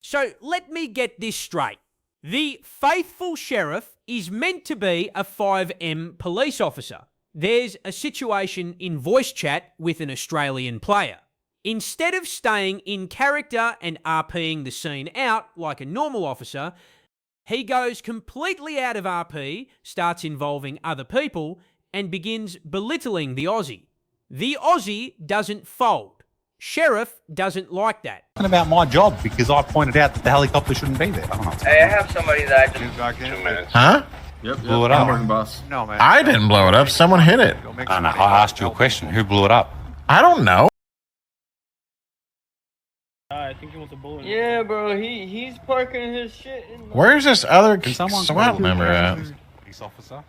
So let me get this straight. The faithful sheriff is meant to be a FiveM police officer. There's a situation in voice chat with an Australian player. Instead of staying in character and RPing the scene out like a normal officer, he goes completely out of RP, starts involving other people, and begins belittling the Aussie. The Aussie doesn't fold. Sheriff doesn't like that. About my job because I pointed out that the helicopter shouldn't be there. Hey, I have somebody that I just... Back in. 2 minutes. Huh? Yep. Blew it up. No, man. I didn't blow it up. Someone hit it. I know. I asked you a question. Who blew it up? I don't know. I think he wants a bullet. Yeah, bro, he's parking his shit in the... Where's this other Can someone SWAT member at? Police officer.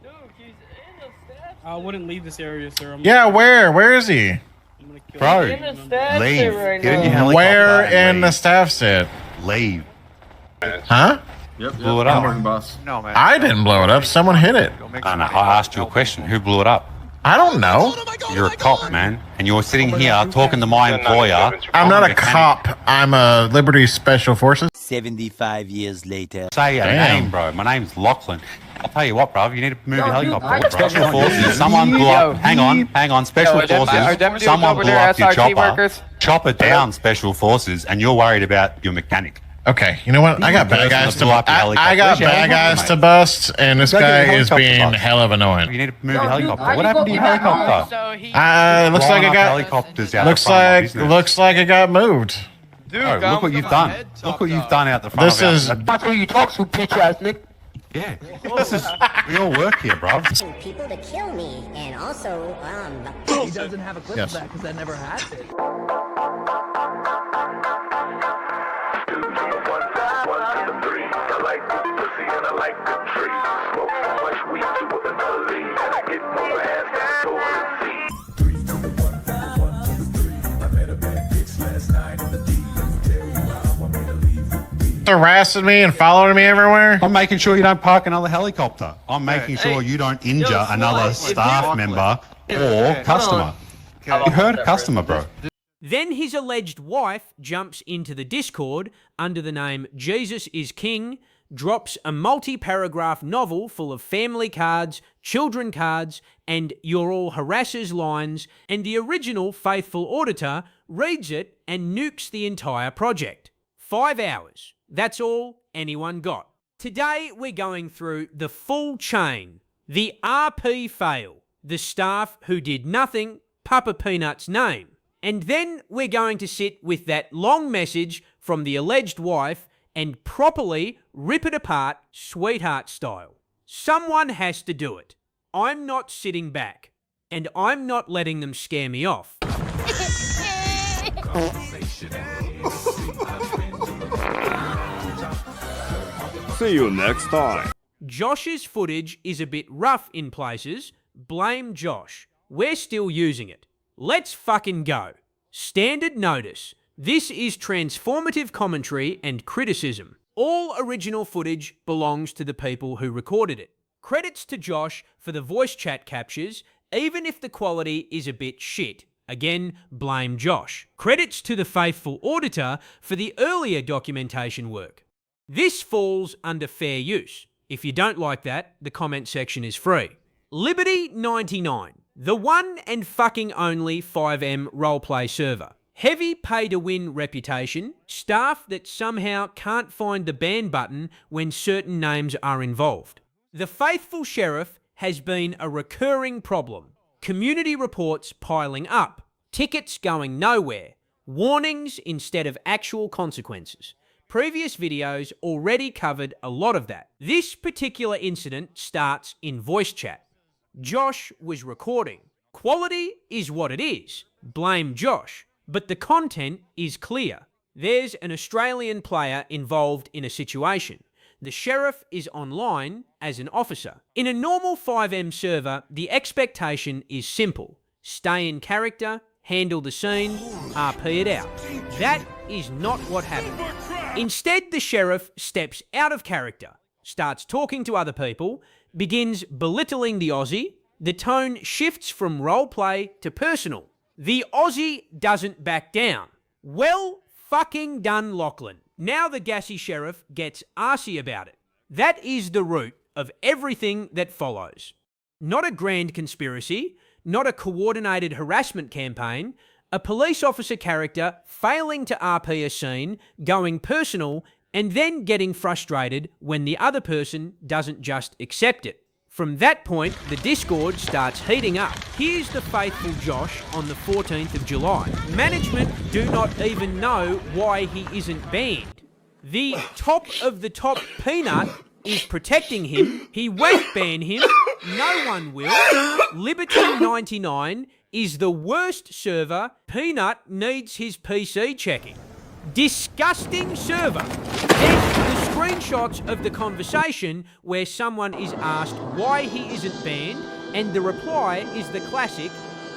Dude, he's in the staff. I wouldn't leave this area, sir. Yeah, where? Where is he? I'm gonna kill Bro, you. He's in the staff leave. sit right Get in your now. helicopter Where and in the leave. staff sit? Leave. Huh? Yep. Blew it up. No, man. I didn't blow it up. Someone hit it. I know. I asked you a question. Who blew it up? I don't know. You're a cop, man, and you're sitting here talking to my employer. I'm not a mechanic. cop. I'm a Liberty Special Forces. 75 years later. Say a Damn. name, bro. My name's Lachlan. I'll tell you what, bro. You need to move your helicopter. Special forces. Someone blew up. Hang on. Special forces. Someone blew up your chopper. Chop it down, special forces, and you're worried about your mechanic. Okay, you know what? I got bad guys to blew up your I got helicopter. Where's your bad guys helicopter, to bust, and this Go get guy your is helicopter being bust. hell of annoying. You need to move your helicopter. What happened to your helicopter? So he Looks like Blowing it up got. helicopters out Looks the front of my like business. it got moved. Dude, Bro, look what you've done. Look what you've done out the front This of our... is- that's what you talk to, bitch ass Nick. Yeah. This is... We all work here, bro. People to kill me, and also, He doesn't have a clip Yes. of that because that never happened. Harassing me and following me everywhere. I'm making sure you don't park another helicopter. I'm making sure you don't injure another staff member or customer. You heard customer, bro. Then his alleged wife jumps into the Discord under the name Jesus is King, drops a multi-paragraph novel full of family cards, children cards, and "you're all harassers" lines, and the original faithful auditor reads it and nukes the entire project. 5 hours. That's all anyone got. Today we're going through the full chain. The RP fail. The staff who did nothing, Papa Peanut's name. And then we're going to sit with that long message from the alleged wife and properly rip it apart sweetheart style. Someone has to do it. I'm not sitting back. And I'm not letting them scare me off. See you next time. Josh's footage is a bit rough in places. Blame Josh. We're still using it. Let's fucking go. Standard notice. This is transformative commentary and criticism. All original footage belongs to the people who recorded it. Credits to Josh for the voice chat captures, even if the quality is a bit shit. Again, blame Josh. Credits to the faithful auditor for the earlier documentation work. This falls under fair use. If you don't like that, the comment section is free. Liberty99, the one and fucking only FiveM roleplay server. Heavy pay-to-win reputation, staff that somehow can't find the ban button when certain names are involved. The faithful sheriff has been a recurring problem. Community reports piling up, tickets going nowhere, warnings instead of actual consequences. Previous videos already covered a lot of that. This particular incident starts in voice chat. Josh was recording. Quality is what it is. Blame Josh. But the content is clear. There's an Australian player involved in a situation. The sheriff is online as an officer. In a normal FiveM server, the expectation is simple. Stay in character, handle the scene, RP it out. That is not what happened. Instead, the sheriff steps out of character, starts talking to other people, begins belittling the Aussie. The tone shifts from roleplay to personal. The Aussie doesn't back down. Well fucking done, Lachlan. Now the gassy sheriff gets arsey about it. That is the root of everything that follows. Not a grand conspiracy, not a coordinated harassment campaign, a police officer character failing to RP a scene, going personal, and then getting frustrated when the other person doesn't just accept it. From that point, the Discord starts heating up. Here's the faithful Josh on the 14th of July. Management do not even know why he isn't banned. The top of the top Peanut is protecting him. He won't ban him. No one will. Liberty99 is the worst server. Peanut needs his PC checking. Disgusting server. Then the screenshots of the conversation where someone is asked why he isn't banned, and the reply is the classic,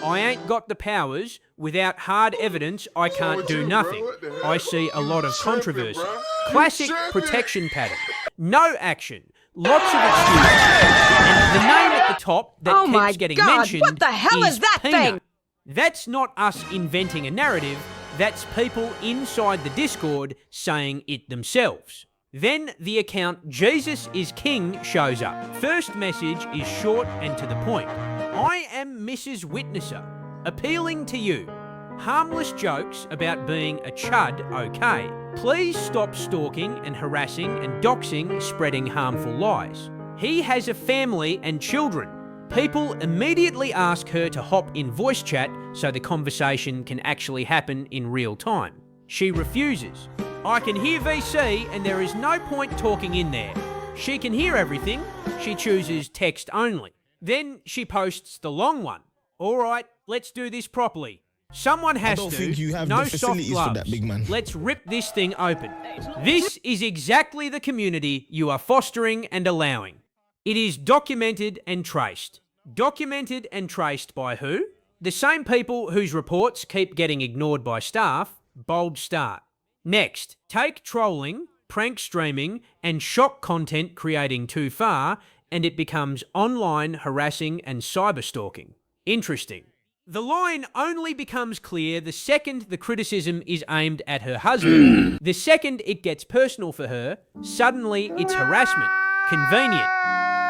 I ain't got the powers, without hard evidence I can't do nothing. I see a lot of controversy. Classic protection pattern. No action. Lots of excuses. And the name at the top that keeps getting mentioned what the hell is that Peanut. thing? That's not us inventing a narrative. That's people inside the Discord saying it themselves. Then the account Jesus is King shows up. First message is short and to the point. I am Mrs. Witnesser, appealing to you. Harmless jokes about being a chud, okay. Please stop stalking and harassing and doxing, spreading harmful lies. He has a family and children. People immediately ask her to hop in voice chat so the conversation can actually happen in real time. She refuses. I can hear VC and there is no point talking in there. She can hear everything. She chooses text only. Then she posts the long one. All right, let's do this properly. Someone has to. Think you have no the soft facilities gloves. for that, big man. Let's rip this thing open. This is exactly the community you are fostering and allowing. It is documented and traced. Documented and traced by who? The same people whose reports keep getting ignored by staff. Bold start. Next, take trolling, prank streaming, and shock content creating too far, and it becomes online harassing and cyberstalking. Interesting. The line only becomes clear the second the criticism is aimed at her husband. The second it gets personal for her, suddenly it's harassment. Convenient.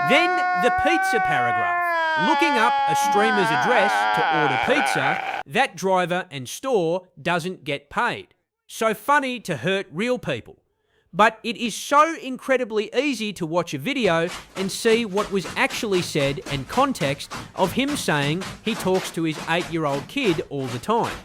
Then the pizza paragraph. Looking up a streamer's address to order pizza, that driver and store doesn't get paid. So funny to hurt real people. But it is so incredibly easy to watch a video and see what was actually said and context of him saying he talks to his 8-year-old kid all the time.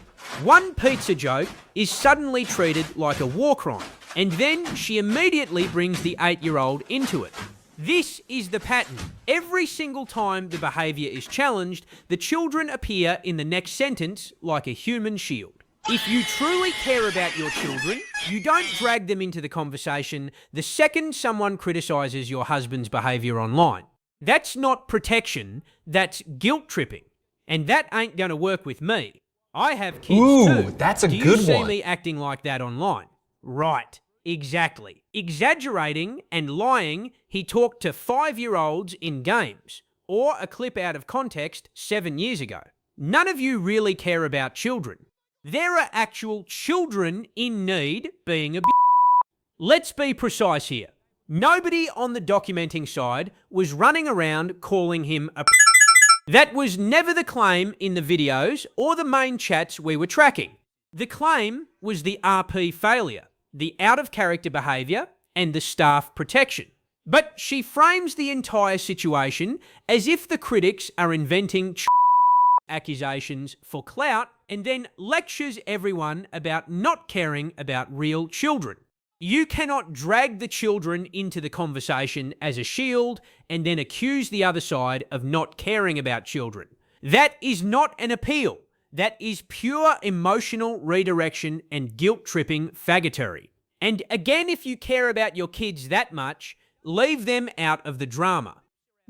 One pizza joke is suddenly treated like a war crime, and then she immediately brings the 8-year-old into it. This is the pattern. Every single time the behaviour is challenged, the children appear in the next sentence like a human shield. If you truly care about your children, you don't drag them into the conversation the second someone criticises your husband's behaviour online. That's not protection, that's guilt tripping. And that ain't going to work with me. I have kids too. That's a Do good you see one. me acting like that online? Right, exactly. Exaggerating and lying, he talked to 5-year-olds in games, or a clip out of context 7 years ago. None of you really care about children. There are actual children in need being abused. Let's be precise here. Nobody on the documenting side was running around calling him a That was never the claim in the videos or the main chats we were tracking. The claim was the RP failure, the out-of-character behaviour, and the staff protection. But she frames the entire situation as if the critics are inventing accusations for clout and then lectures everyone about not caring about real children. You cannot drag the children into the conversation as a shield and then accuse the other side of not caring about children. That is not an appeal. That is pure emotional redirection and guilt-tripping faggotry. And again, if you care about your kids that much, leave them out of the drama.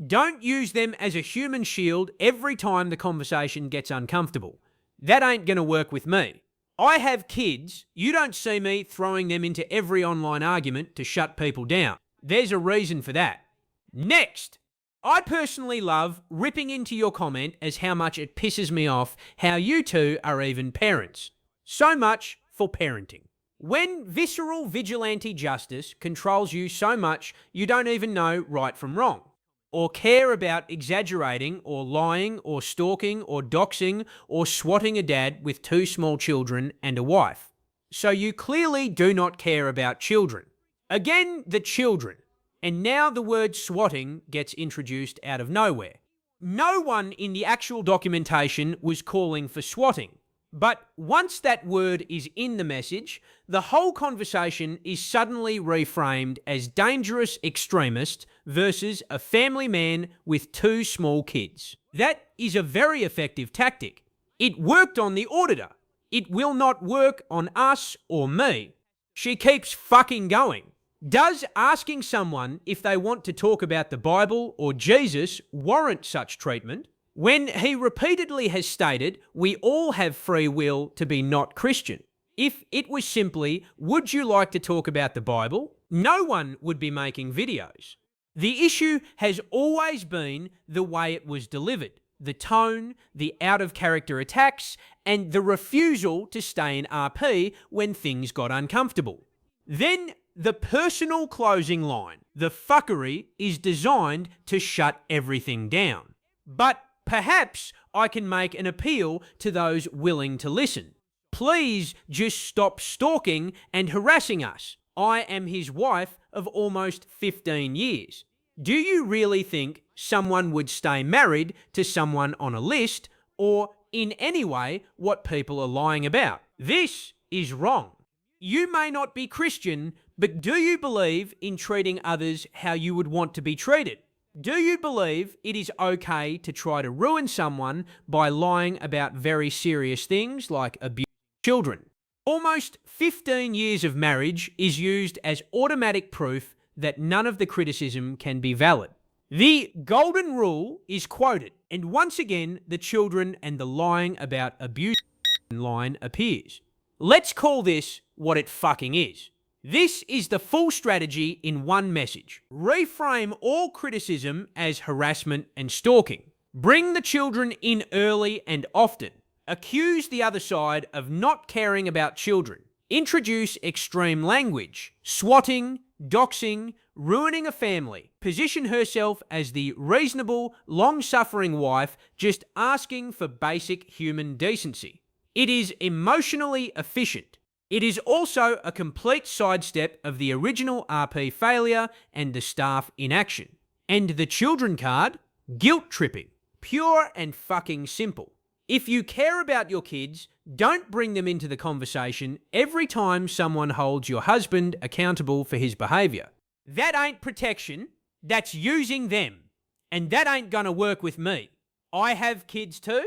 Don't use them as a human shield every time the conversation gets uncomfortable. That ain't going to work with me. I have kids. You don't see me throwing them into every online argument to shut people down. There's a reason for that. Next, I personally love ripping into your comment as how much it pisses me off how you two are even parents. So much for parenting. When visceral vigilante justice controls you so much you don't even know right from wrong, or care about exaggerating or lying or stalking or doxing or swatting a dad with 2 small children and a wife. So you clearly do not care about children. Again, the children. And now the word swatting gets introduced out of nowhere. No one in the actual documentation was calling for swatting. But once that word is in the message, the whole conversation is suddenly reframed as dangerous extremist versus a family man with 2 small kids. That is a very effective tactic. It worked on the auditor. It will not work on us or me. She keeps fucking going. Does asking someone if they want to talk about the Bible or Jesus warrant such treatment? When he repeatedly has stated we all have free will to be not Christian. If it was simply, would you like to talk about the Bible? No one would be making videos. The issue has always been the way it was delivered, the tone, the out-of-character attacks, and the refusal to stay in RP when things got uncomfortable. Then the personal closing line, the fuckery, is designed to shut everything down. But perhaps I can make an appeal to those willing to listen. Please just stop stalking and harassing us. I am his wife of almost 15 years. Do you really think someone would stay married to someone on a list or in any way what people are lying about? This is wrong. You may not be Christian, but do you believe in treating others how you would want to be treated? Do you believe it is okay to try to ruin someone by lying about very serious things like abusing children? Almost 15 years of marriage is used as automatic proof that none of the criticism can be valid. The golden rule is quoted, and once again the children and the lying about abuse line appears. Let's call this what it fucking is. This is the full strategy in one message. Reframe all criticism as harassment and stalking. Bring the children in early and often. Accuse the other side of not caring about children. Introduce extreme language, swatting, doxing, ruining a family. Position herself as the reasonable, long-suffering wife just asking for basic human decency. It is emotionally efficient. It is also a complete sidestep of the original RP failure and the staff inaction. And the children card? Guilt tripping. Pure and fucking simple. If you care about your kids, don't bring them into the conversation every time someone holds your husband accountable for his behaviour. That ain't protection, that's using them. And that ain't gonna work with me. I have kids too.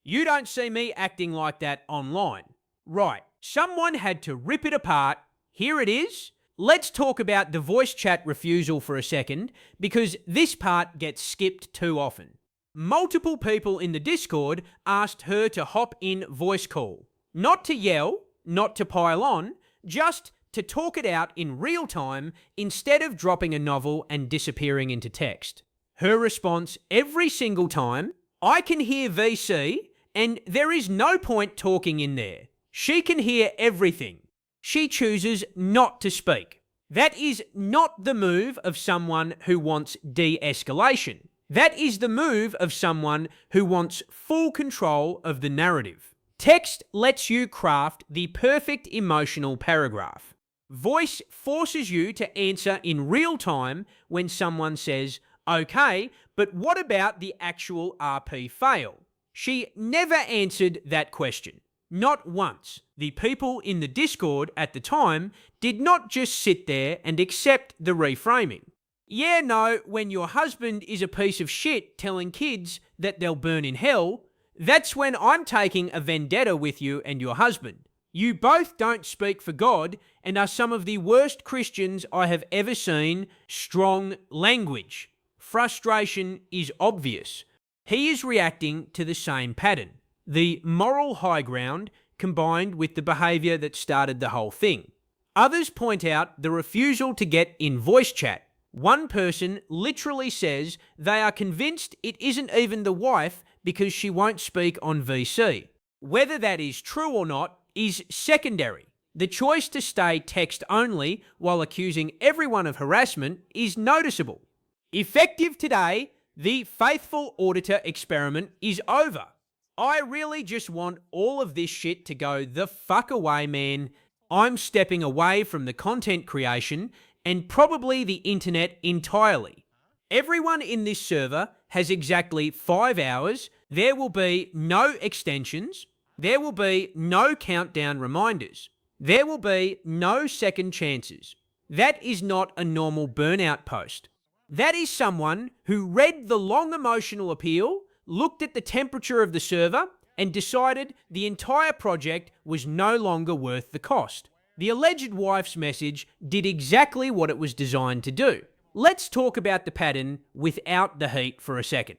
You don't see me acting like that online. Right. Someone had to rip it apart. Here it is. Let's talk about the voice chat refusal for a second, because this part gets skipped too often. Multiple people in the Discord asked her to hop in voice call. Not to yell, not to pile on, just to talk it out in real time instead of dropping a novel and disappearing into text. Her response every single time, I can hear VC and there is no point talking in there. She can hear everything. She chooses not to speak. That is not the move of someone who wants de-escalation. That is the move of someone who wants full control of the narrative. Text lets you craft the perfect emotional paragraph. Voice forces you to answer in real time when someone says, okay, but what about the actual RP fail? She never answered that question. Not once. The people in the Discord at the time did not just sit there and accept the reframing. Yeah, no, when your husband is a piece of shit telling kids that they'll burn in hell, that's when I'm taking a vendetta with you and your husband. You both don't speak for God and are some of the worst Christians I have ever seen. Strong language. Frustration is obvious. He is reacting to the same pattern. The moral high ground combined with the behaviour that started the whole thing. Others point out the refusal to get in voice chat. One person literally says they are convinced it isn't even the wife because she won't speak on VC. Whether that is true or not is secondary. The choice to stay text only while accusing everyone of harassment is noticeable. Effective today, the faithful auditor experiment is over. I really just want all of this shit to go the fuck away, man. I'm stepping away from the content creation and probably the internet entirely. Everyone in this server has exactly 5 hours. There will be no extensions. There will be no countdown reminders. There will be no second chances. That is not a normal burnout post. That is someone who read the long emotional appeal, looked at the temperature of the server, and decided the entire project was no longer worth the cost. The alleged wife's message did exactly what it was designed to do. Let's talk about the pattern without the heat for a second.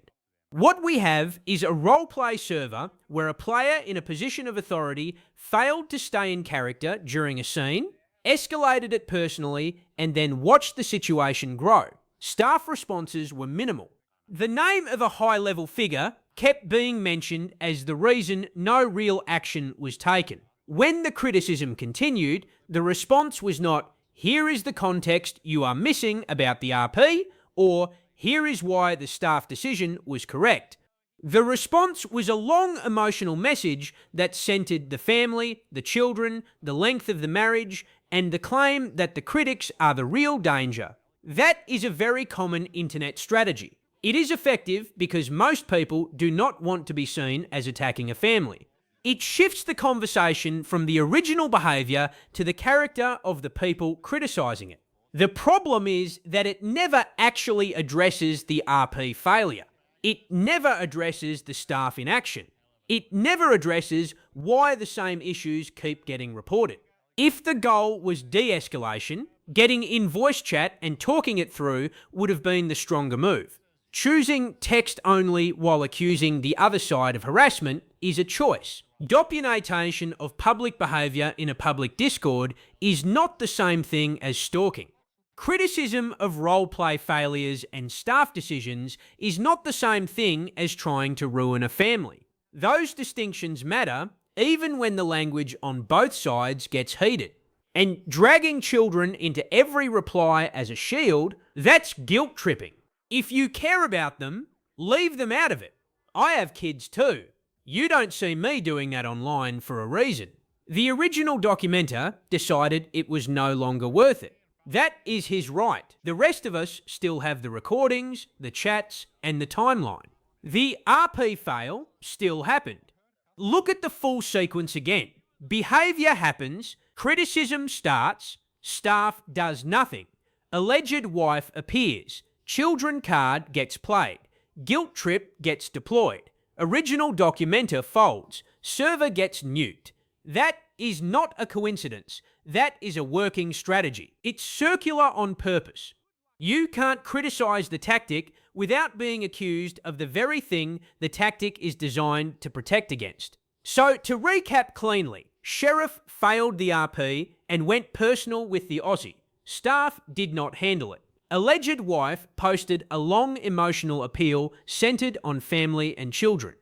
What we have is a roleplay server where a player in a position of authority failed to stay in character during a scene, escalated it personally, and then watched the situation grow. Staff responses were minimal. The name of a high-level figure kept being mentioned as the reason no real action was taken. When the criticism continued, the response was not, "Here is the context you are missing about the RP," or "Here is why the staff decision was correct." The response was a long emotional message that centered the family, the children, the length of the marriage, and the claim that the critics are the real danger. That is a very common internet strategy. It is effective because most people do not want to be seen as attacking a family. It shifts the conversation from the original behaviour to the character of the people criticising it. The problem is that it never actually addresses the RP failure. It never addresses the staff inaction. It never addresses why the same issues keep getting reported. If the goal was de-escalation, getting in voice chat and talking it through would have been the stronger move. Choosing text only while accusing the other side of harassment is a choice. Documentation of public behaviour in a public Discord is not the same thing as stalking. Criticism of roleplay failures and staff decisions is not the same thing as trying to ruin a family. Those distinctions matter even when the language on both sides gets heated. And dragging children into every reply as a shield, that's guilt tripping. If you care about them, leave them out of it. I have kids too. You don't see me doing that online for a reason. The original documenter decided it was no longer worth it. That is his right. The rest of us still have the recordings, the chats, and the timeline. The RP fail still happened. Look at the full sequence again. Behaviour happens, criticism starts, staff does nothing, alleged wife appears, children card gets played, guilt trip gets deployed, original documenter folds, server gets nuked. That is not a coincidence. That is a working strategy. It's circular on purpose. You can't criticise the tactic without being accused of the very thing the tactic is designed to protect against. So, to recap cleanly, Sheriff failed the RP and went personal with the Aussie. Staff did not handle it. Alleged wife posted a long emotional appeal centred on family and children.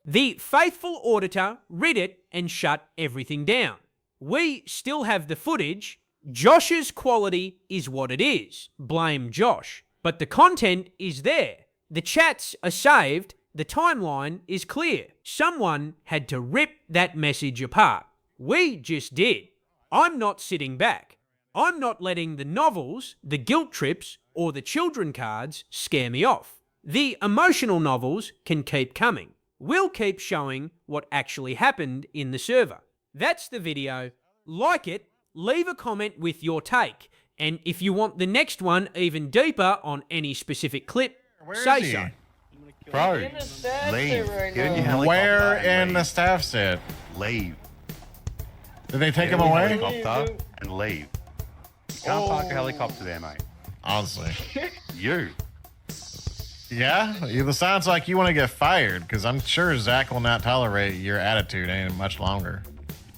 The faithful auditor read it and shut everything down. We still have the footage. Josh's quality is what it is. Blame Josh. But the content is there. The chats are saved. The timeline is clear. Someone had to rip that message apart. We just did. I'm not sitting back. I'm not letting the novels, the guilt trips, or the children cards scare me off. The emotional novels can keep coming. We'll keep showing what actually happened in the server. That's the video. Like it, leave a comment with your take. And if you want the next one even deeper on any specific clip, say so. Bro, In the staff leave. sit right Get in now. your helicopter Where and in the leave. staff sit? Leave. Did they take Get him in your away? helicopter and leave. You can't park a helicopter there, mate. Honestly. You. Yeah? It sounds like you want to get fired, because I'm sure Zach will not tolerate your attitude any much longer.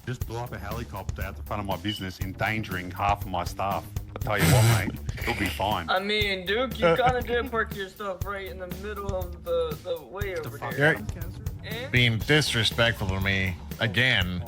Just blew up a helicopter out the front of my business, endangering half of my staff. I tell you what, mate, it'll be fine. I mean, Duke, you kind of did park your stuff right in the middle of the way over there. You're being disrespectful to me again.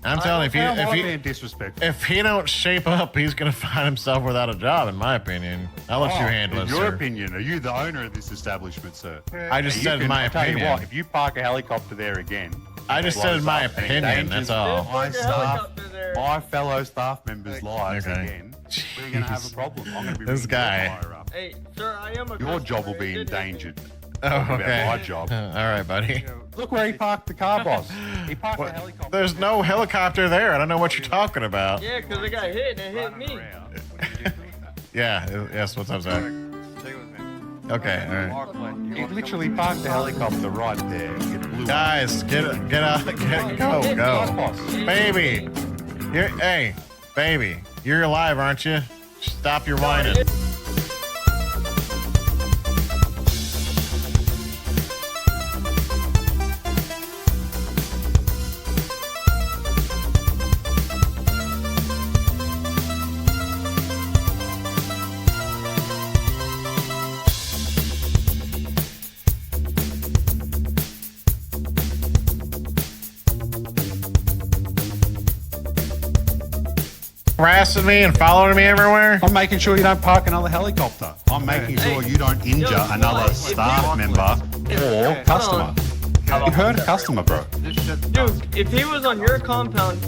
I'm telling you, being disrespectful. if he don't shape up, he's gonna find himself without a job. In my opinion, I'll let you handle it, In your sir. opinion, are you the owner of this establishment, sir? I just said my I'll tell you opinion. what, if you park a helicopter there again, I just said my opinion. That's all. my staff, Helicopter there. my fellow staff members' lives Okay. again, we're gonna have a problem. I'm gonna be This ringing guy. your fire up. Hey, sir, I am a Your customer. job will be It didn't- endangered. Oh, Talking about okay. my job. All right, buddy. Look where he parked the car, boss. He parked a helicopter. There's no helicopter there. I don't know what you're talking about. Yeah, because it got hit and it hit me. Yeah. Yes. What's up, Zach? Okay. All right. He literally parked the helicopter right there. It blew up. Guys, get out. Go. Baby. Hey, baby. You're alive, aren't you? Stop your whining. Harassing me and following me everywhere? I'm making sure you don't park another helicopter. I'm making sure you don't injure another staff member or customer. You heard a customer, bro. Dude, if he was on your compound,